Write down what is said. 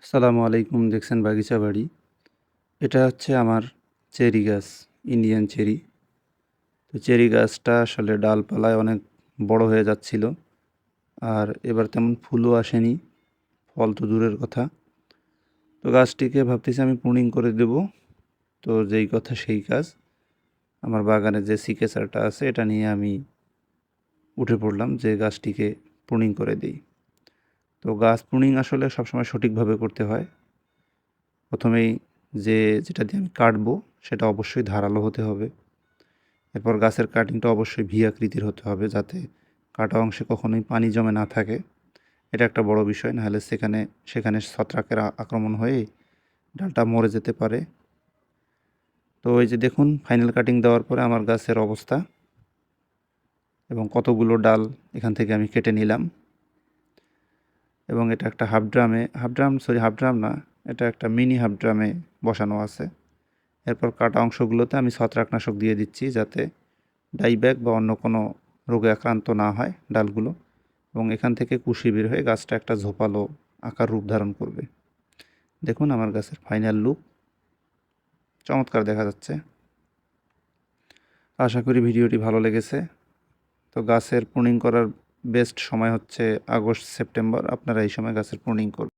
আসসালামু আলাইকুম। দেখছেন বাগিচা বাড়ি। এটা হচ্ছে আমার চেরি গাছ, ইন্ডিয়ান চেরি। তো চেরি গাছটা আসলে ডালপালায় অনেক বড় হয়ে যাচ্ছিল। আর এবার তেমন ফুলও আসেনি, ফল তো দূরের কথা। তো গাছটিকে ভাবতেছি আমি প্রুনিং করে দেব। তো যেই কথা সেই কাজ। আমার বাগানে যে সিকেচারটা আছে এটা নিয়ে আমি উঠে পড়লাম যে গাছটিকে প্রুনিং করে দেই। তো গাছ প্রুনিং আসলে সবসময় সঠিকভাবে করতে হয়। প্রথমেই যেটা দিয়ে আমি কাটবো সেটা অবশ্যই ধারালো হতে হবে। এরপর গাছের কাটিংটা অবশ্যই ভি আকৃতির হতে হবে, যাতে কাটা অংশে কখনোই পানি জমে না থাকে। এটা একটা বড় বিষয়, নাহলে সেখানে ছত্রাকের আক্রমণ হয়ে ডালটা মরে যেতে পারে। তো এই যে দেখুন, ফাইনাল কাটিং দেওয়ার পরে আমার গাছের অবস্থা এবং কতগুলো ডাল এখান থেকে আমি কেটে নিলাম। এবং এটা একটা হাফ ড্রাম না, এটা একটা মিনি হাফ ড্রামে বসানো আছে। এরপর কাটা অংশগুলোতে আমি ছত্রাকনাশক দিয়ে দিচ্ছি, যাতে ডাইব্যাক বা অন্য কোনো রোগে আক্রান্ত না হয় ডালগুলো। এবং এখান থেকে কুশি বের হয়ে গাছটা একটা ঝোপালো আকার রূপ ধারণ করবে। দেখুন আমার গাছের ফাইনাল লুক, চমৎকার দেখা যাচ্ছে। আশা করি ভিডিওটি ভালো লেগেছে। তো গাছের প্রুনিং করার বেস্ট সময় হচ্ছে আগস্ট সেপ্টেম্বর। আপনারা এই সময় গাছের প্রুনিং করবেন।